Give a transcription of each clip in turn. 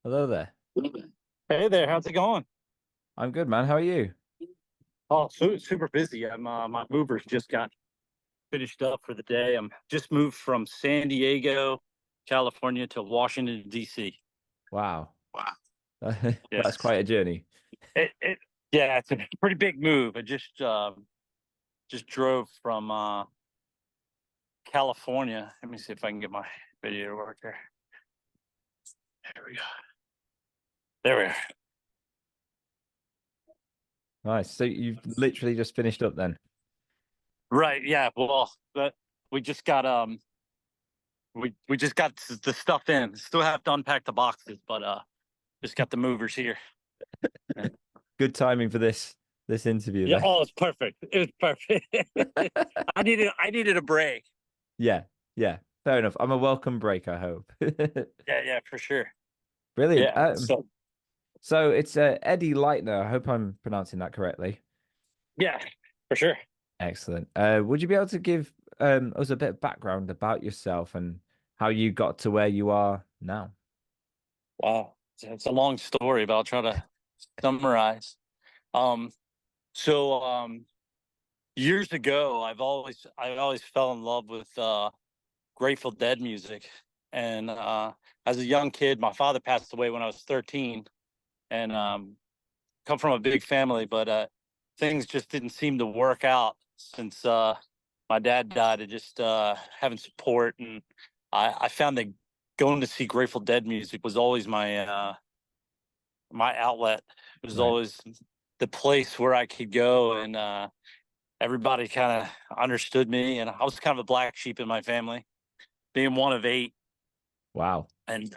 Hello there. Hey there, how's it going? I'm good, man. How are you? Oh, super busy. My movers just got finished up for the day. I'm just moved from San Diego, California to Washington, D.C. Wow. Wow. That's Yes. quite a journey. It yeah, it's a pretty big move. I just drove from California. Let me see if I can get my video to work here. There we go. There we are. Nice. So you've literally just finished up then? Right, yeah. Well, but we just got we just got the stuff in. Still have to unpack the boxes, but just got the movers here. Good timing for this interview Yeah. then. Oh, it's perfect. It was perfect. I needed a break. Yeah, yeah. Fair enough. I'm a welcome break, I hope. Yeah, yeah, for sure. Brilliant. Yeah. So So it's Eddie Lightner. I hope I'm pronouncing that correctly. yeah, for sure. Excellent. Would you be able to give us a bit of background about yourself and how you got to where you are now? Wow. It's a long story, but I'll try to summarize. Um, so years ago, I always fell in love with Grateful Dead music. And as a young kid, my father passed away when I was 13, and come from a big family, but things just didn't seem to work out since my dad died. Of just having support, and I found that going to see Grateful Dead music was always my outlet. It was Right. always the place where I could go, and everybody kind of understood me. And I was kind of a black sheep in my family, being one of eight, Wow. and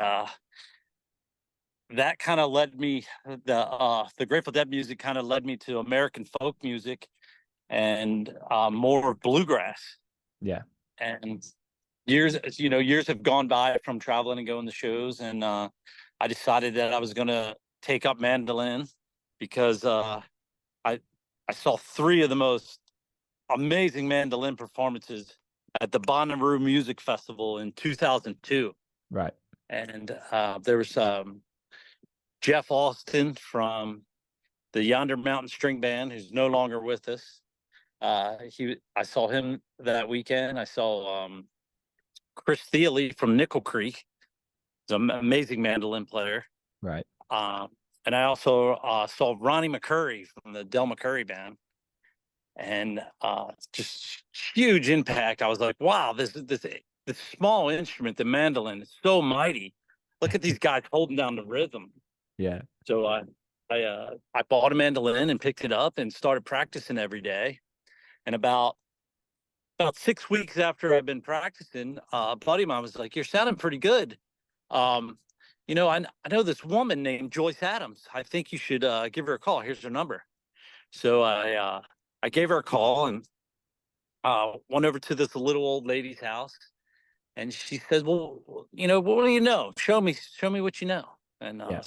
that kind of led me the Grateful Dead music kind of led me to American folk music and more bluegrass. Yeah. And years have gone by from traveling and going to shows, and I decided that I was going to take up mandolin because I I saw three of the most amazing mandolin performances at the Bonnaroo Music Festival in 2002, Right. and there was Jeff Austin from the Yonder Mountain String Band, who's no longer with us. I saw him that weekend. I saw Chris Thiele from Nickel Creek. He's an amazing mandolin player. Right. And I also saw Ronnie McCurry from the Del McCurry Band, and just huge impact. I was like, wow, this small instrument, the mandolin, is so mighty. Look at these guys holding down the rhythm. Yeah. So I bought a mandolin and picked it up and started practicing every day. And about 6 weeks after I've been practicing, a buddy of mine was like, "You're sounding pretty good. Um, I know this woman named Joyce Adams. I think you should give her a call. Here's her number." So I gave her a call and went over to this little old lady's house, and she said, "Well, what do you know? Show me what you know." And Yeah.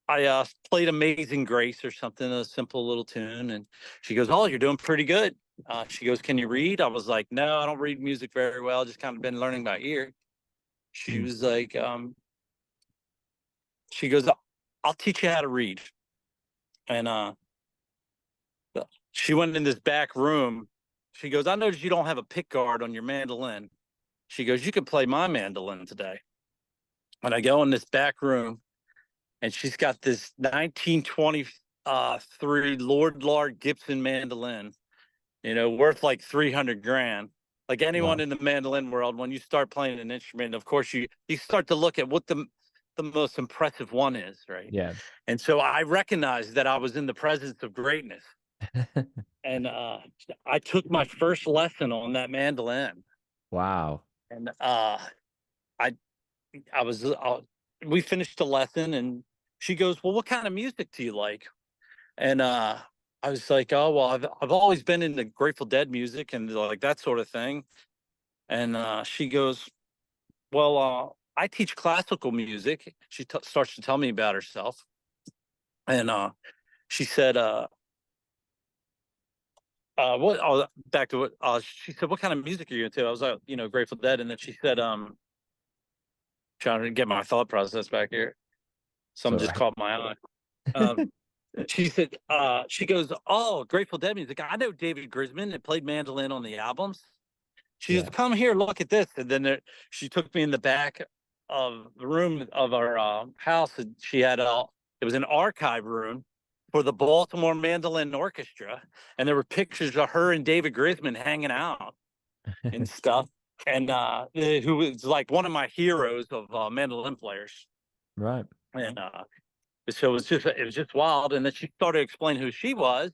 I played Amazing Grace or something, a simple little tune, and she goes, "Oh, you're doing pretty good." She goes, "Can you read?" I was like, "No, I don't read music very well. Just kind of been learning by ear." She Mm. was like, she goes, "I'll teach you how to read." And she went in this back room. She goes, "I noticed you don't have a pick guard on your mandolin." She goes, "You can play my mandolin today." And I go in this back room, and she's got this 1923 Lord Lard Gibson mandolin, worth like 300 grand. Like anyone Wow. in the mandolin world, when you start playing an instrument, of course you start to look at what the most impressive one is, right? Yeah. And so I recognized that I was in the presence of greatness, and I took my first lesson on that mandolin, Wow. and I I was we finished the lesson, and she goes, "Well, what kind of music do you like?" And I was like, "Oh, well, I've always been into Grateful Dead music and like that sort of thing." And she goes, "Well, I teach classical music." She starts to tell me about herself, and she said, "What?" Oh, back to what she said. "What kind of music are you into?" I was like, "Grateful Dead." And then she said, Trying to get my thought process back here. It's Something all just right. caught my eye. Um, she said, she goes, "Oh, Grateful Dead music. I know David Grisman that played mandolin on the albums." She Yeah. says, "Come here, look at this." And then she took me in the back of the room of our house, and she had it was an archive room for the Baltimore Mandolin Orchestra, and there were pictures of her and David Grisman hanging out and stuff. And who was like one of my heroes of mandolin players. Right. And so it was just wild. And then she started explaining who she was,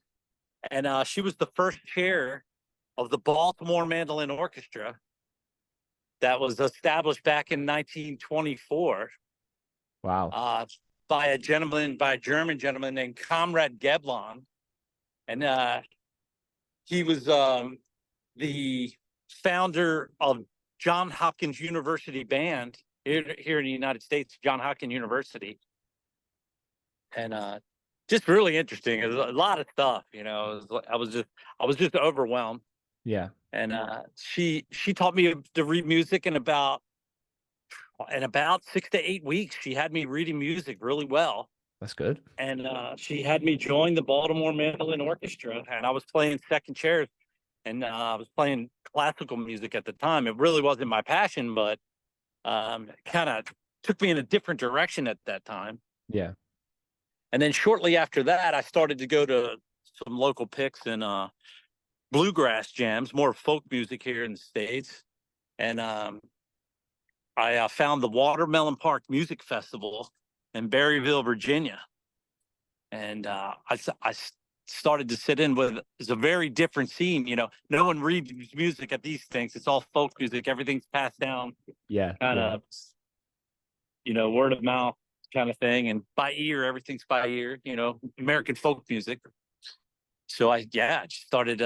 and she was the first chair of the Baltimore Mandolin Orchestra that was established back in 1924 Wow. uh, by a German gentleman named Comrade Geblon, and he was the founder of John Hopkins University Band here in the United States, John Hopkins University, and just really interesting. It was a lot of stuff, you know. I was just overwhelmed, Yeah. and she taught me to read music in about 6 to 8 weeks. She had me reading music really well, That's good. and she had me join the Baltimore Mandolin Orchestra, and I was playing second chair, and I was playing classical music at the time. It really wasn't my passion, but kind of took me in a different direction at that time. Yeah. And then shortly after that, I started to go to some local picks and bluegrass jams, more folk music here in the States. And I found the Watermelon Park Music Festival in Berryville, Virginia. And I started to sit in with it's a very different scene. You know, no one reads music at these things. It's all folk music. Everything's passed down Yeah. kind Yeah. of, you know, word of mouth kind of thing. And by ear, everything's by ear, you know, American folk music. So I just started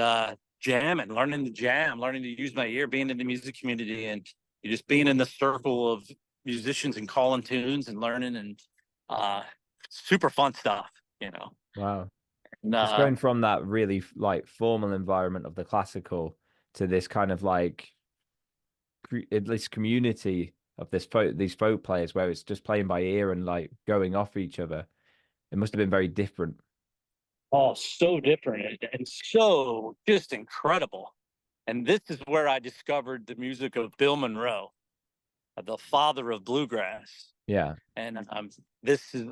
jamming, learning to jam, learning to use my ear, being in the music community, and you just being in the circle of musicians and calling tunes and learning, and uh, super fun stuff, you know. Wow. And, Just going from that really like formal environment of the classical to this kind of like at least community of these folk players where it's just playing by ear and like going off each other. It must have been very different. oh, so different and so just incredible. And this is where I discovered the music of Bill Monroe, the father of bluegrass. Yeah. And this is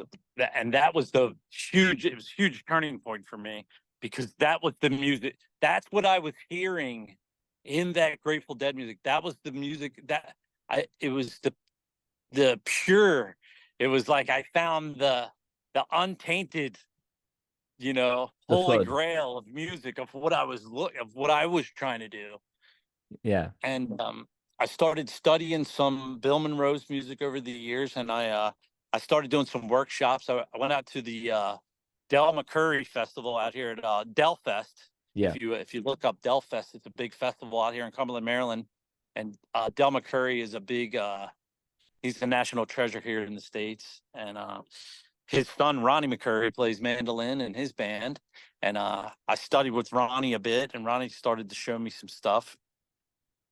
and that was the huge it was a huge turning point for me, because that was the music, that's what I was hearing in that Grateful Dead music. That was the music that I it was the pure, it was like I found the untainted, you know, The holy flood. grail of music of what of what I was trying to do. Yeah. And I started studying some Bill Monroe's music over the years, and I started doing some workshops. I went out to the Del McCurry Festival out here at Delfest. Yeah. If you look up Delfest, it's a big festival out here in Cumberland, Maryland, and Del McCurry is a big he's a national treasure here in the States, and his son Ronnie McCurry plays mandolin in his band, and I studied with Ronnie a bit, and Ronnie started to show me some stuff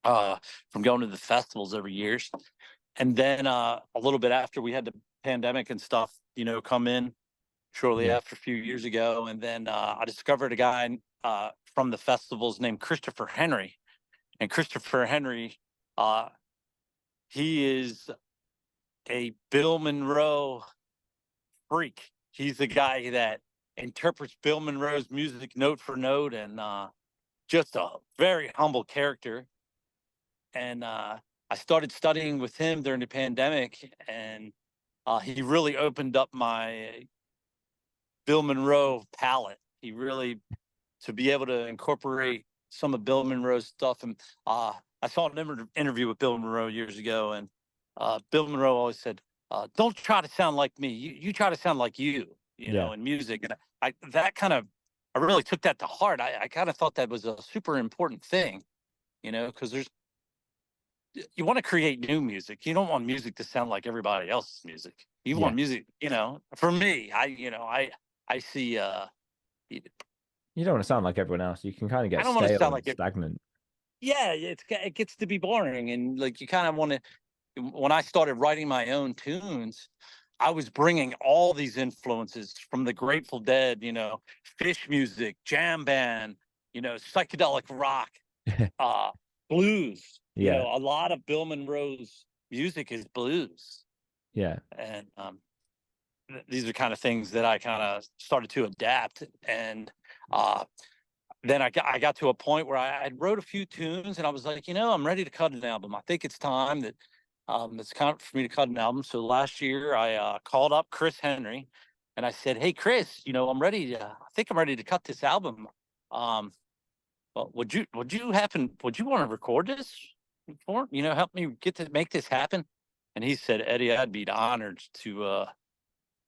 uh, from going to the festivals every years. And then a little bit after we had the pandemic and stuff, you know, come in shortly Yeah. after a few years ago. And then I discovered a guy from the festivals named Christopher Henry. And Christopher Henry, uh, he is a Bill Monroe freak. He's the guy that interprets Bill Monroe's music note for note, and just a very humble character. And I started studying with him during the pandemic, and he really opened up my Bill Monroe palette. He really to be able to incorporate some of Bill Monroe's stuff. And I saw an interview with Bill Monroe years ago, and Bill Monroe always said, "Don't try to sound like me. You try to sound like you Yeah. know, in music." And I that kind of I really took that to heart. I kind of thought that was a super important thing, you know, because you want to create new music. You don't want music to sound like everybody else's music. You Yeah. want music, you know. For me, I see. You don't want to sound like everyone else. You can kind of I get don't want to stale sound and like it. stagnant. Yeah, it gets to be boring, and like you kind of want to. when I started writing my own tunes, I was bringing all these influences from the Grateful Dead, Fish music, jam band, psychedelic rock, uh, blues. Yeah. A lot of Bill Monroe's music is blues, Yeah. and these are kind of things that I kind of started to adapt. And uh, then I got to a point where I wrote a few tunes, and I was like, I'm ready to cut an album. I think it's time that it's time for me to cut an album. So last year, I called up Chris Henry, and I said, "Hey, Chris, I'm ready. I think I'm ready to cut this album. Um, well, would you want to record this for? Help me get to make this happen?" And he said, "Eddie, I'd be honored to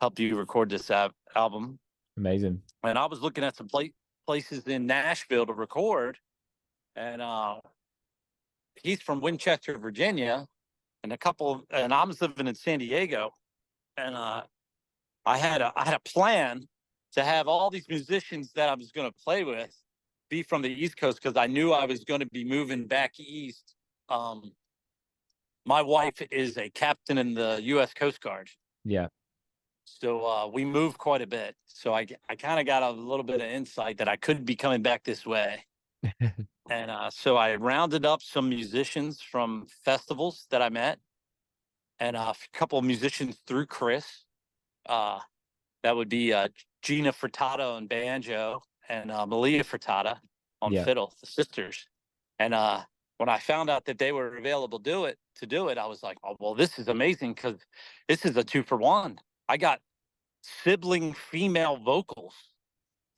help you record this album." Amazing. And I was looking at some places in Nashville to record, and he's from Winchester, Virginia, and I was living in San Diego, and I had a plan to have all these musicians that I was going to play with be from the East Coast because I knew I was going to be moving back east. Um, my wife is a captain in the U.S. Coast Guard, Yeah. so we moved quite a bit. So I kind of got a little bit of insight that I could be coming back this way. And so I rounded up some musicians from festivals that I met, and a couple of musicians through Chris. Uh, that would be Gina Furtado on banjo and Malia Furtado on Yeah. fiddle, the sisters. And when I found out that they were available to do it, I was like, oh well, this is amazing because this is a 2-for-1. I got sibling female vocals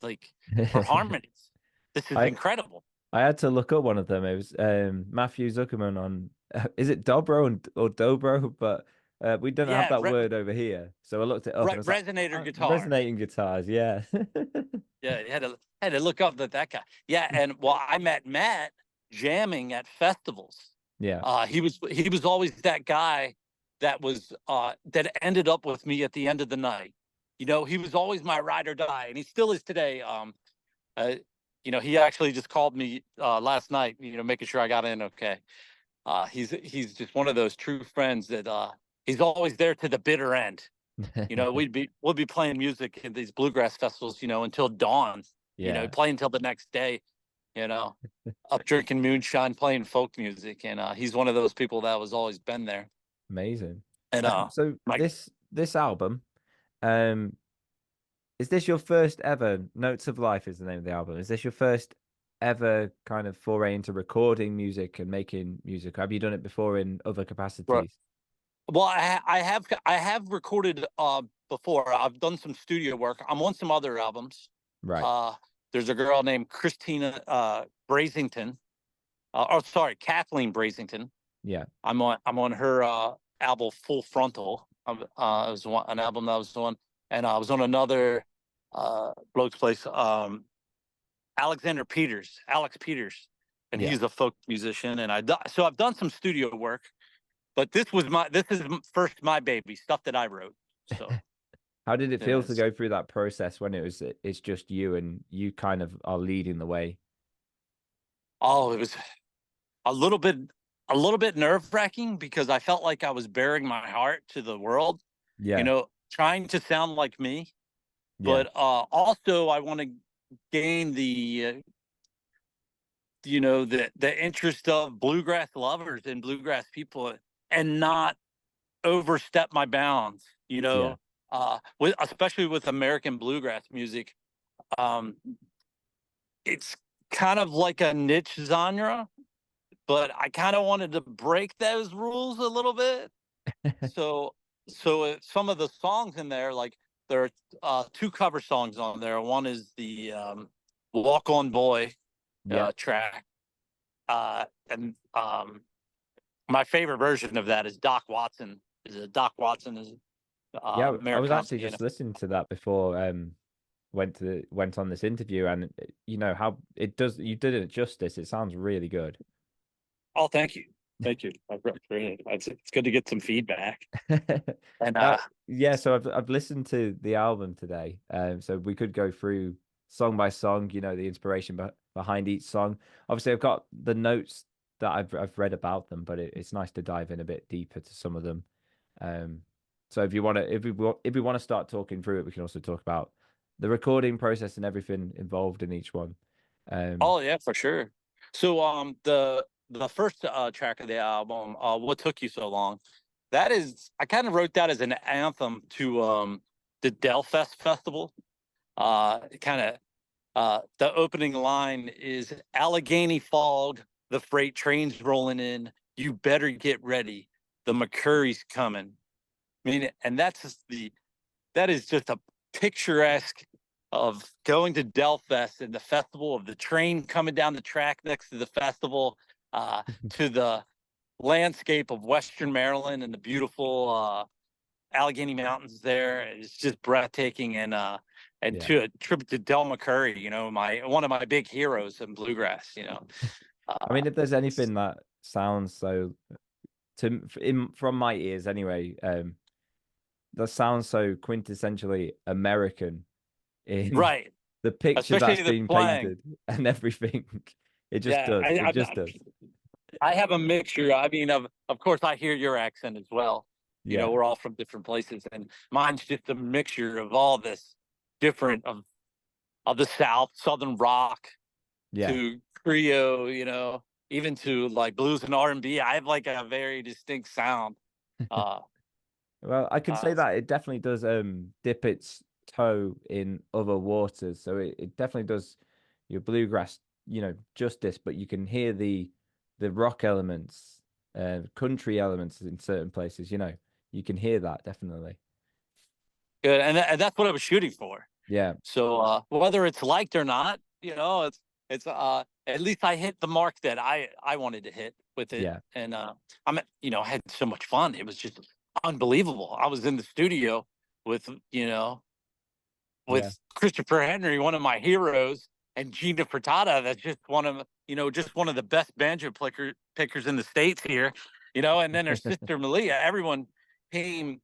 like for harmonies. This is I incredible. I had to look up one of them. It was Matthew Zuckerman on is it Dobro or Dobro? But we don't have Yeah, that word over here. So I looked it up and I was like, resonator guitar. resonating guitars, yeah. Yeah, you had to look up that guy. Yeah, and well, I met Matt jamming at festivals. Yeah. He was always that guy that ended up with me at the end of the night. He was always my ride or die, and he still is today. Uh, he actually just called me last night. Making sure I got in okay. He's just one of those true friends that he's always there to the bitter end. We'll be playing music in these bluegrass festivals, until dawn. Yeah. Play until the next day. You know, up drinking moonshine, playing folk music, and he's one of those people that was always been there. Amazing. And So like, this album, um, is this your first ever Notes of Life is the name of the album? Is this your first ever kind of foray into recording music and making music? Have you done it before in other capacities? well, I have recorded before. I've done some studio work. I'm on some other albums. Right. Uh, there's a girl named Christina Brazington. Sorry, Kathleen Brazington. Yeah. I'm on her album Full Frontal. It was an album that I was on, and I was on another bloke's place. Alex Peters, and Yeah. he's a folk musician. And so I've done some studio work, but this is first my baby stuff that I wrote. So How did it yeah, feel to go through that process when it's just you and you kind of are leading the way? it was a little bit nerve wracking because I felt like I was bearing my heart to the world, Yeah. trying to sound like me, Yeah. but also I want to gain the interest of bluegrass lovers and bluegrass people, and not overstep my bounds. Yeah. Especially with American bluegrass music, um, it's kind of like a niche genre, but I kind of wanted to break those rules a little bit. So, some of the songs in there, like there are two cover songs on there. One is the "Walk On Boy" Yeah. track, and my favorite version of that is Doc Watson. Doc Watson is Yeah. I was Americana actually piano. just listening to that before went on this interview and you know how it does you did it justice. It sounds really good. Oh, thank you, thank you. I appreciate it. It's good to get some feedback. And Yeah, so I've listened to the album today. So we could go through song by song, you know, the inspiration behind each song. Obviously, I've got the notes that I've read about them, but it's nice to dive in a bit deeper to some of them. Um, so if you want to, if we want to start talking through it, we can also talk about the recording process and everything involved in each one. Oh yeah, for sure. So the first track of the album, What Took You So Long, that is, I kind of wrote that as an anthem to the Delfest Festival. Kind of the opening line is Allegheny fog, the freight train's rolling in. You better get ready. The McCurry's coming. I mean, and that is just a picturesque of going to Delfest and the festival, of the train coming down the track next to the festival, to the landscape of Western Maryland and the beautiful Allegheny Mountains there. It's just breathtaking, and Yeah. to a tribute to Del McCurry, one of my big heroes in bluegrass. I mean, if there's It's anything that sounds so from my ears anyway, that sounds so quintessentially American in right, the picture that's especially the being slang. painted and everything. It just Yeah, does. It just does. I have a mixture. I mean, of course, I hear your accent as well. Yeah. We're all from different places, and mine's just a mixture of all this different of the South, Southern rock Yeah. to Creole, even to like blues and R&B. I have like a very distinct sound. Uh, Well, I can say uh, that it definitely does dip its toe in other waters. So it definitely does your bluegrass, justice, but you can hear the rock elements, country elements in certain places, you can hear that definitely. Good, and that's what I was shooting for. Yeah. So whether it's liked or not, it's at least I hit the mark that I wanted to hit with it, Yeah. and I had so much fun. It was just unbelievable. I was in the studio with Yeah. Christopher Henry, one of my heroes, and Gina Frittata, that's just one of the best banjo pickers in the states here, and then her sister Malia. Everyone came,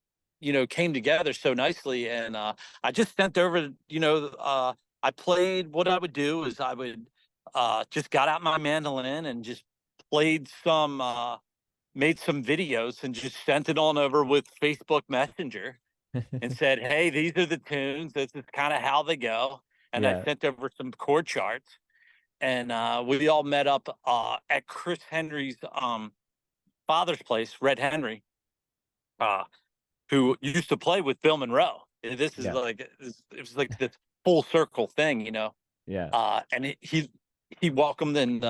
came together so nicely, and I just sent over, I played. What I would do is I would just got out my mandolin and just played made some videos and just sent it on over with Facebook Messenger and said, "Hey, these are the tunes. This is kind of how they go." And I Yeah. sent over some chord charts, and we all met up at Chris Henry's father's place, Red Henry, uh, who used to play with Bill Monroe. This is Yeah. like it was like this full circle thing. Yeah. And he welcomed and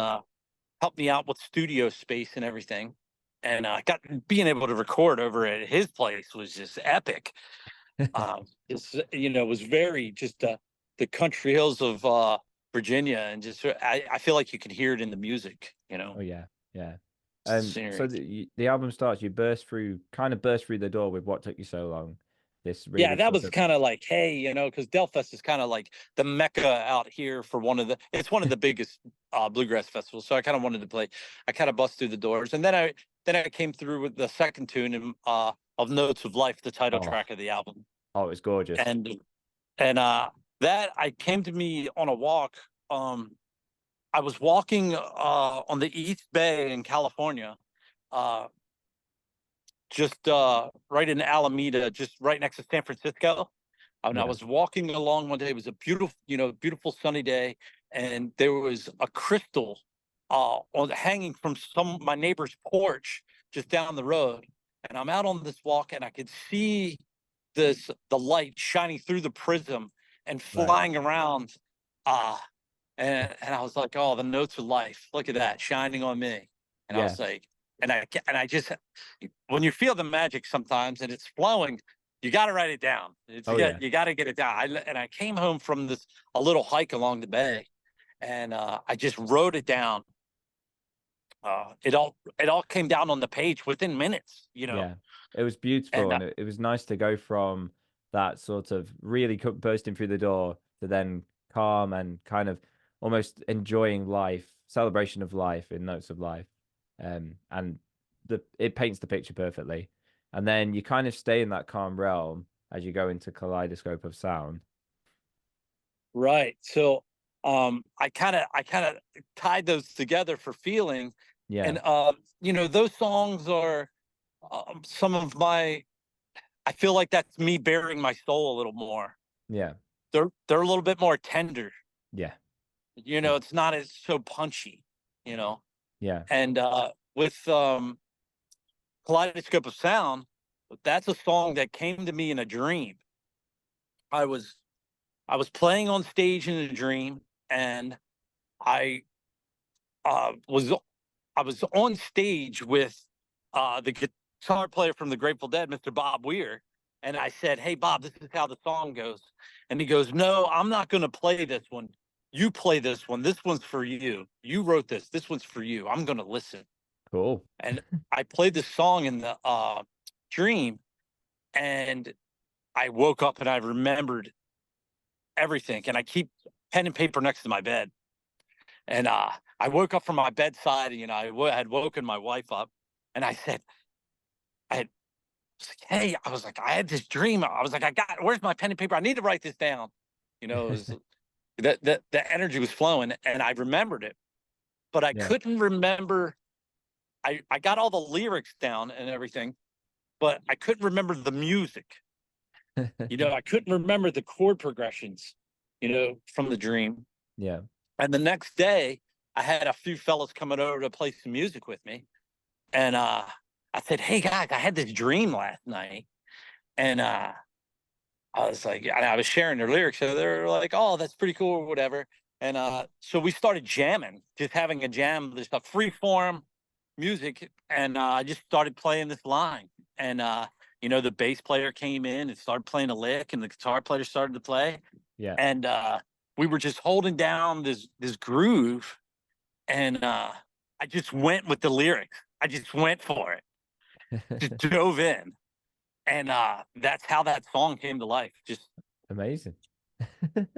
helped me out with studio space and everything. And got being able to record over at his place was just epic. Was very just the country hills of Virginia, and just I feel like you can hear it in the music. Oh yeah. Yeah. The So scenery. the album starts, you kind of burst through the door with What Took You So Long. This Yeah, really that sort was of, kind of like, hey, because Delfest is kind of like the mecca out here for it's one of the biggest bluegrass festivals. So I kind of wanted to play. I kind of bust through the doors, and then I came through with the second tune of Notes of Life, the title oh, track of the album, oh, it's gorgeous. and that I came to me on a walk. I was walking on the East Bay in California, uh, just right in Alameda, just right next to San Francisco. And I Yeah. was walking along one day. It was a beautiful sunny day, and there was a crystal hanging from my neighbor's porch just down the road. And I'm out on this walk, and I could see the light shining through the prism and Right. flying around. Uh, and I was like, "Oh, the notes of life! Look at that shining on me." And I Yeah. was like, and I just, when you feel the magic sometimes and it's flowing, you got to write it down. Oh yeah. You got to get it down. And I came home from a little hike along the bay, and I just wrote it down. It all came down on the page within minutes. Yeah. It was beautiful, And and it was nice to go from that sort of really bursting through the door to then calm and kind of almost enjoying life, celebration of life in Notes of Life. And it paints the picture perfectly. And then you kind of stay in that calm realm as you go into Kaleidoscope of Sound. right, so I kind of tied those together for feeling. Yeah. And those songs are some of my. I feel like that's me bearing my soul a little more. Yeah. They're a little bit more tender. Yeah. Yeah. It's not as so punchy. You know, Yeah. and with Kaleidoscope of Sound, that's a song that came to me in a dream. I was I was playing on stage in a dream, and I was I was on stage with the guitar player from the Grateful Dead, Mr. Bob Weir, and I said, "Hey, Bob, this is how the song goes." And he goes, "No, I'm not going to play this one. You play this one. This one's for you. You wrote this. This one's for you. I'm going to listen." Cool. And I played the song in the dream, and I woke up and I remembered everything. And I keep pen and paper next to my bed. And I woke up from my bedside. I had woken my wife up, and I said, was like, "Hey," I was like, "I had this dream." I was like, where's my pen and paper? I need to write this down. It was that the energy was flowing, and I remembered it, but I Yeah. couldn't remember. I got all the lyrics down and everything, but I couldn't remember the music. I couldn't remember the chord progressions, from the dream. Yeah. And the next day, I had a few fellas coming over to play some music with me. And I said, "Hey, guys, I had this dream last night." And I was like, I was sharing their lyrics. So they were like, "Oh, that's pretty cool," or whatever. And so we started jamming, just having a jam, just a free form music. And I just started playing this line. And, the bass player came in and started playing a lick, and the guitar player started to play. Yeah. And we were just holding down this groove. And I just went with the lyrics. I just went for it, just dove in. And that's how that song came to life. Just Amazing.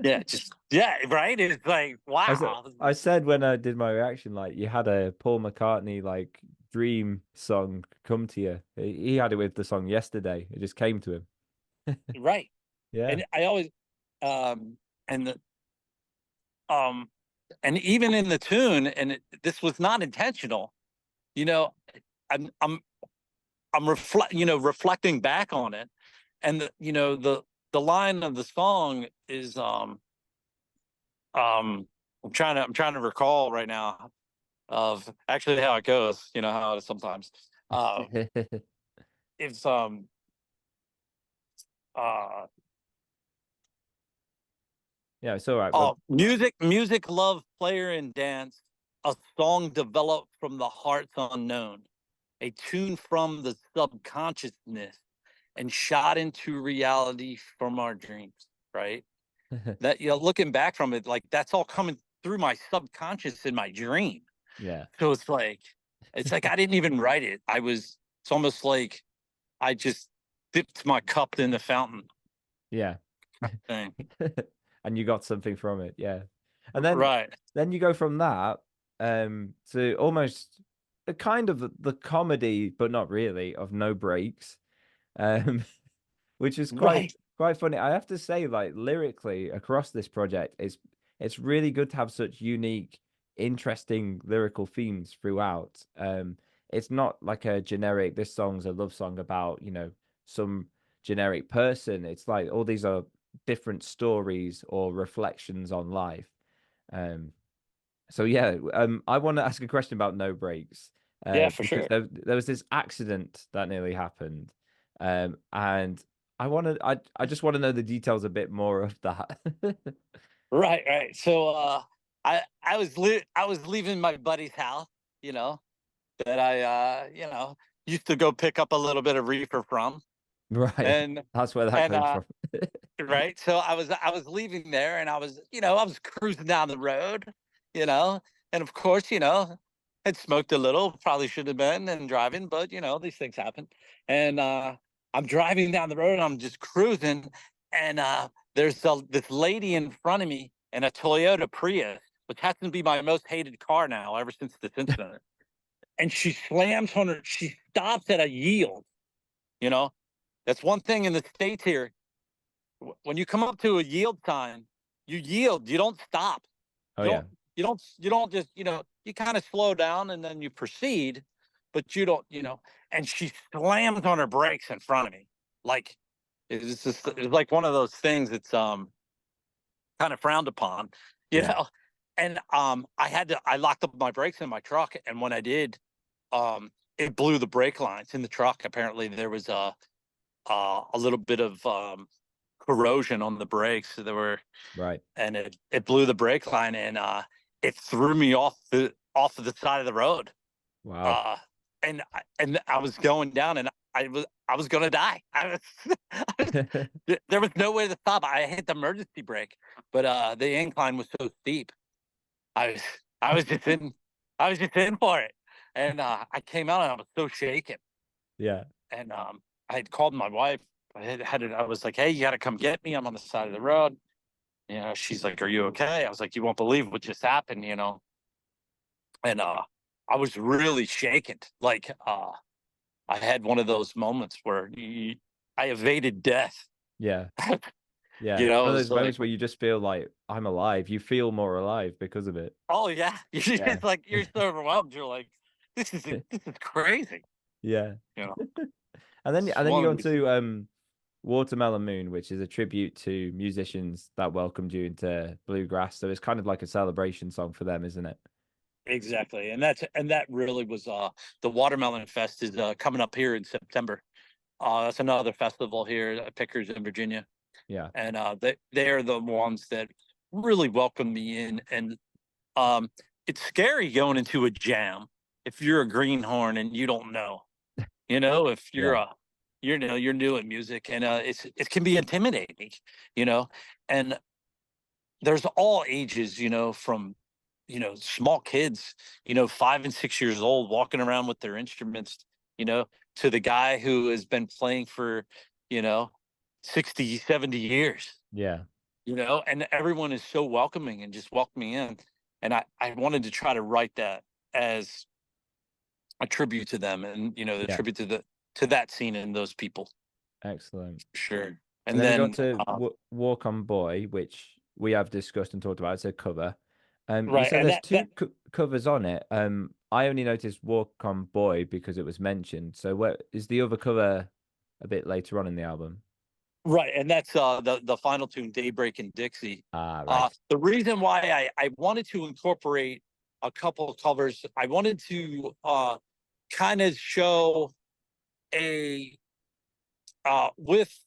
Yeah, yeah, right. It's like, wow. I said when I did my reaction, like you had a Paul McCartney like dream song come to you. He had it with the song Yesterday. It just came to him. Right. Yeah. And I always and the um and even in the tune, and this was not intentional. You know, I'm I'm reflecting back on it, and the line of the song is I'm trying to recall right now of actually how it goes. You know how it is sometimes. Uh, it's uh Yeah, it's all right. But Oh, music, love, player, and dance. A song developed from the heart's unknown, a tune from the subconsciousness, and shot into reality from our dreams. Right? That looking back from it, like that's all coming through my subconscious in my dream. yeah. So it's like I didn't even write it. It's almost like I just dipped my cup in the fountain Yeah. thing. And you got something from it. Yeah. And Right. then you go from that to almost a kind of the comedy, but not really, of No Breaks. Um which is Right. quite funny. I have to say, like lyrically across this project, it's really good to have such unique, interesting lyrical themes throughout. It's not like a generic, this song's a love song about, some generic person. It's like all these are different stories or reflections on life. Um, so yeah, I want to ask a question about No Breaks, Yeah, for because sure. there was this accident that nearly happened, and I just want to know the details a bit more of that. Right, right. So I was leaving my buddy's house, you know, that I used to go pick up a little bit of reefer from. Right, And that's where that and came from. right. So I was leaving there, and I was cruising down the road, you know, and of course, had smoked a little, probably should have been and driving, but these things happen. And I'm driving down the road, and I'm just cruising, and there's this lady in front of me in a Toyota Prius, which happens to be my most hated car now ever since this incident. And she stops at a yield, you know. That's one thing in the States here. When you come up to a yield sign, you yield. You don't stop. Oh You yeah, don't. you don't just, you kind of slow down and then you proceed, but you don't, and she slams on her brakes in front of me. Like it's like one of those things that's kind of frowned upon, you Yeah. know. And I locked up my brakes in my truck, and when I did, it blew the brake lines in the truck. Apparently there was a little bit of corrosion on the brakes. So there were, Right. and it blew the brake line, and it threw me off of the side of the road. Wow. Uh, and I was going down, and I was gonna die. There was no way to stop. I hit the emergency brake, but the incline was so steep. I was I was just in I was just in for it, and I came out and I was so shaken, Yeah. and I had called my wife. I was like, "Hey, you got to come get me. I'm on the side of the road." She's like, "Are you okay?" I was like, "You won't believe what just happened," and I was really shaken. Like I had one of those moments where I evaded death. Yeah. Yeah. One of those It's like, moments where you just feel like I'm alive. You feel more alive because of it. oh yeah, Yeah. it's like you're so overwhelmed. You're like, this is crazy. Yeah. You know, And it's then you one go of on these. to Watermelon Moon, which is a tribute to musicians that welcomed you into bluegrass. So it's kind of like a celebration song for them, isn't it? Exactly, and that really was the Watermelon Fest is coming up here in September. That's another festival here at Pickers in Virginia, Yeah. and they're the ones that really welcomed me in. And um, it's scary going into a jam if you're a greenhorn and you don't know. If you're Yeah. you're new at music, and it can be intimidating, you know, and there's all ages, from small kids, 5 and 6 years old, walking around with their instruments, you know, to the guy who has been playing for, you know, 60, 70 years, Yeah. and everyone is so welcoming and just welcoming in. And I wanted to try to write that as a tribute to them, and the Yeah. tribute to that scene and those people. Excellent. Sure. And And then we got then to Walk on Boy, which we have discussed and talked about. It's a cover. You right, said and there's that two covers on it. I only noticed Walk on Boy because it was mentioned. So where is the other cover a bit later on in the album? right, and that's the final tune, Daybreak and Dixie. Ah, right. The reason why I wanted to incorporate a couple of covers, I wanted to kind of show a with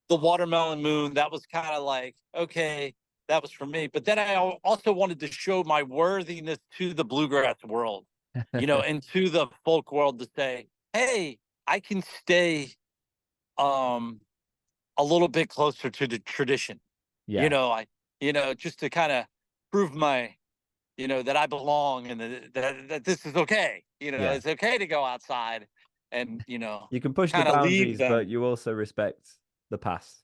the Watermelon Moon, that was kind of like, okay, that was for me. But then I also wanted to show my worthiness to the bluegrass world, and to the folk world, to say, hey, I can stay um a little bit closer to the tradition. Yeah. I just to kind of prove that I belong, and that this is okay. Yeah. It's okay to go outside and You can push the kind of leave boundaries, but them. you also respect the past.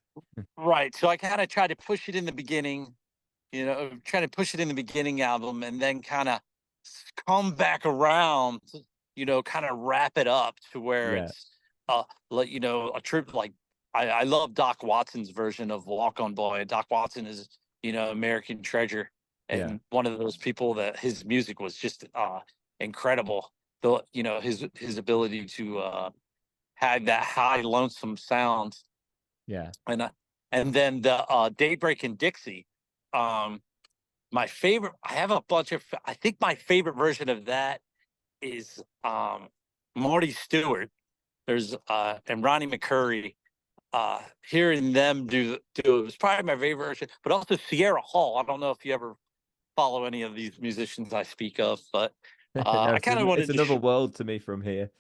Right. So I kind of try to push it in the beginning, try to push it in the beginning album, and then kind of come back around, kind of wrap it up to where Yeah. it's like, a trip. Like I love Doc Watson's version of Walk on Boy. Doc Watson is, American treasure, Yeah. and one of those people that his music was just incredible. The his ability to have that high lonesome sound. Yeah. And then the Daybreak and Dixie. Um, my favorite. I have a bunch of. I think my favorite version of that is Marty Stewart. There's and Ronnie McCurry. Hearing them do it was probably my favorite version, but also Sierra Hall. I don't know if you ever follow any of these musicians I speak of, but No, I kind of it's wanted to. another world to me from here.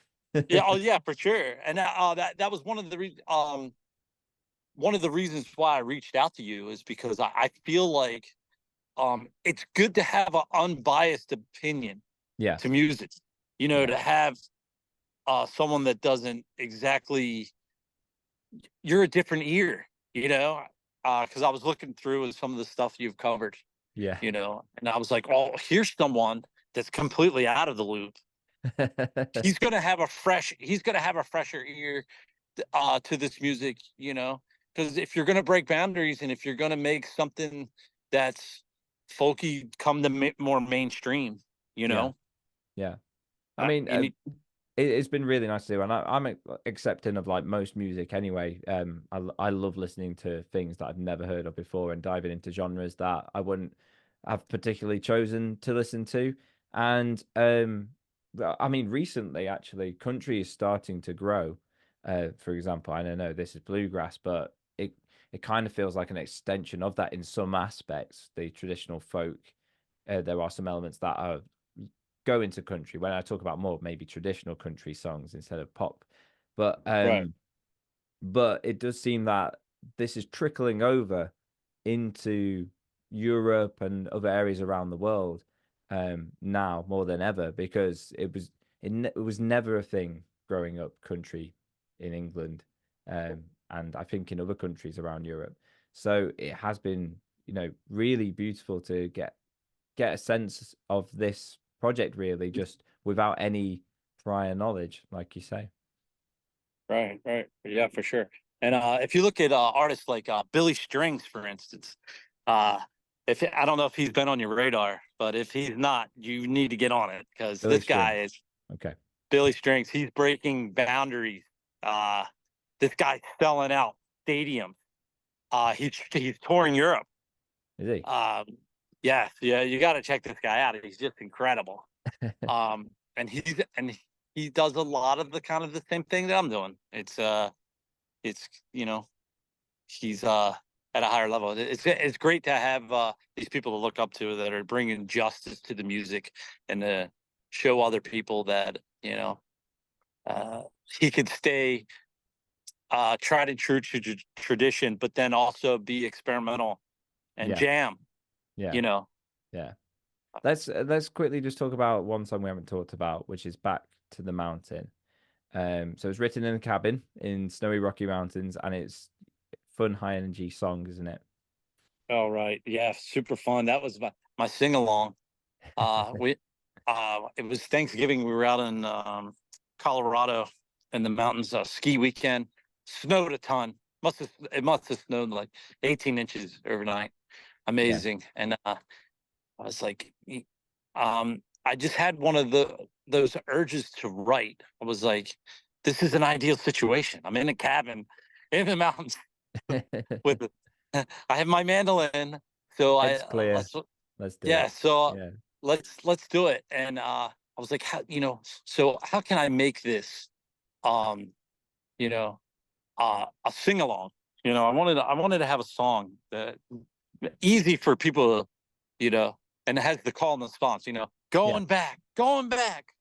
Yeah, oh yeah, for sure. And that was one of the reasons why I reached out to you, is because I feel like it's good to have an unbiased opinion Yeah. to music. Yeah. To have someone that doesn't exactly, you're a different ear. Because I was looking through some of the stuff you've covered. Yeah. And I was like, oh, here's someone that's completely out of the loop. He's gonna have a fresher ear to this music, because if you're gonna break boundaries, and if you're gonna make something that's folky come to more mainstream. You Yeah, know, yeah. I mean, you need, it's been really nice to do, and I'm accepting of like most music anyway. I love listening to things that I've never heard of before and diving into genres that I wouldn't have particularly chosen to listen to. And well, I mean, recently actually, country is starting to grow. For example, I don't know this is bluegrass, but it kind of feels like an extension of that in some aspects. The traditional folk, there are some elements that are go into country when I talk about more maybe traditional country songs instead of pop. But right, um but it does seem that this is trickling over into Europe and other areas around the world now more than ever because it was never a thing growing up country in England and I think in other countries around Europe. So it has been, really beautiful to get a sense of this project really just without any prior knowledge, like you say. right. Yeah, for sure. And if you look at artists like Billy Strings, for instance, uh, if I don't know if he's been on your radar, but if he's not, you need to get on it because Billy this guy Strings. is Okay. Billy Strings. He's breaking boundaries. Uh, this guy's selling out stadiums. He's touring Europe. Is he? Um, yes, yeah, you got to check this guy out. He's just incredible. And he does a lot of the kind of the same thing that I'm doing. It's he's at a higher level. It's great to have these people to look up to that are bringing justice to the music and to show other people that uh, he could stay tried and true to tradition, but then also be experimental and Yeah. jam. Yeah. You know, Yeah. Let's quickly just talk about one song we haven't talked about, which is Back to the Mountain. So it's written in a cabin in snowy Rocky Mountains, and it's fun, high energy song, isn't it? oh right, yeah, super fun. That was my sing along. We it was Thanksgiving. We were out in Colorado in the mountains, ski weekend. Snowed a ton. Must have snowed like 18 inches overnight. Yeah. Amazing. And I was like, I just had one of those urges to write. I was like, this is an ideal situation. I'm in a cabin in the mountains with I have my mandolin, so Head's clear. let's Let's do yeah, it. so Yeah. let's do it. And I was like, so how can I make this um, you know, a sing along? I wanted to have a song that easy for people, and it has the call and response, Yeah. going back,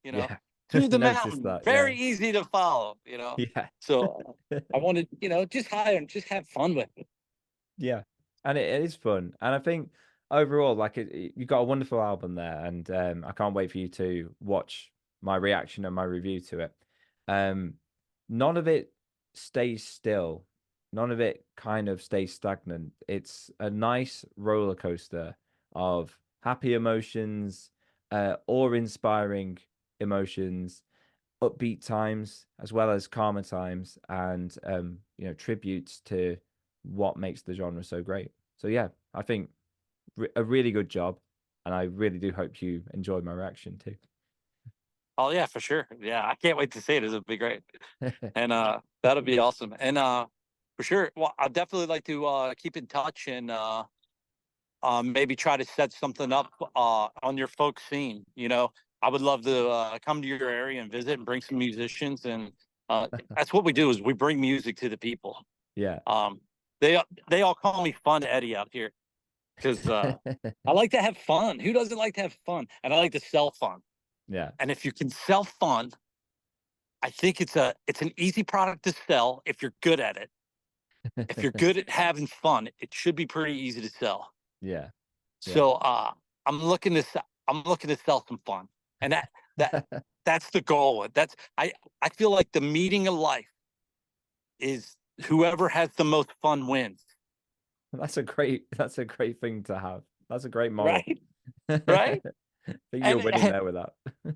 Yeah. through the Noticed mountain, that. Yeah. very easy to follow. Yeah. So I wanted, just hire and just have fun with it. Yeah, and it is fun, and I think overall, like you got a wonderful album there, and I can't wait for you to watch my reaction and my review to it. Um, none of it stays still, none of it kind of stays stagnant. It's a nice roller coaster of happy emotions, awe-inspiring emotions, upbeat times as well as calmer times and tributes to what makes the genre so great. So yeah, I think a really good job and I really do hope you enjoyed my reaction too. Oh yeah, for sure. Yeah, I can't wait to see it. It'll be great. And that'll be awesome. And for sure, well, I'd definitely like to keep in touch and maybe try to set something up on your folk scene. I would love to come to your area and visit and bring some musicians, and that's what we do is we bring music to the people. Yeah. Um, they all call me Fun Eddie out here because I like to have fun. Who doesn't like to have fun? And I like to sell fun. Yeah. And if you can sell fun, I think it's an easy product to sell if you're good at it. If you're good at having fun, it should be pretty easy to sell. Yeah. Yeah. So I'm looking to I'm looking to sell some fun, and that that's the goal. I feel like the meeting of life is whoever has the most fun wins. That's a great thing to have. That's a great moral. Right, I right. think you're And, winning there with I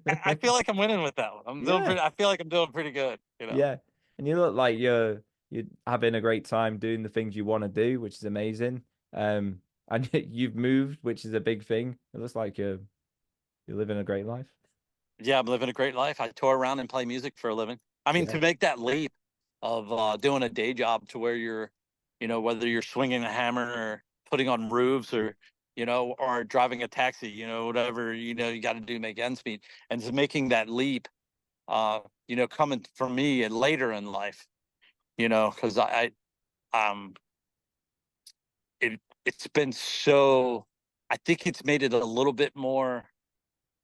that. feel like I'm winning with that one. Yeah. I feel like I'm doing pretty good. Yeah. And you look like you're having a great time doing the things you want to do, which is amazing. And you've moved, which is a big thing. It looks like you're living a great life. Yeah, I'm living a great life. I tour around and play music for a living. I mean, Yeah. to make that leap of doing a day job to where you're, whether you're swinging a hammer or putting on roofs or, or driving a taxi, whatever, you got to do to make ends meet. And to making that leap, coming from me and later in life, because um, it's been so, I think it's made it a little bit more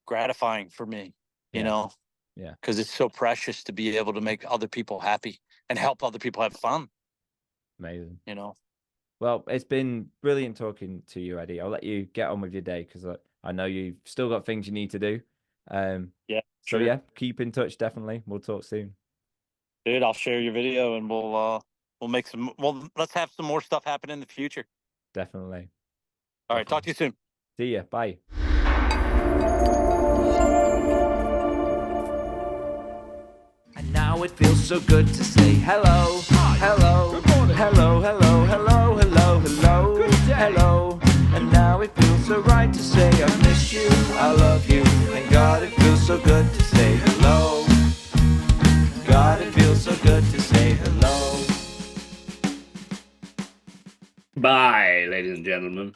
gratifying for me, you Yeah. know, Yeah. because it's so precious to be able to make other people happy and help other people have fun, Amazing. you know. Well, it's been brilliant talking to you, Eddie. I'll let you get on with your day because I know you've still got things you need to do. Yeah, So sure. yeah, keep in touch. Definitely, we'll talk soon. Dude, I'll share your video and we'll make some, well, let's have some more stuff happen in the future. Definitely. All right, talk Definitely. to you soon. See ya. Bye. And now it feels so good to say hello, hello, hello, hello, hello, hello, hello, hello. And now it feels so right to say I miss you, I love you. And God, it feels so good to say hello. God, it feels so good to say hello. Bye, ladies and gentlemen.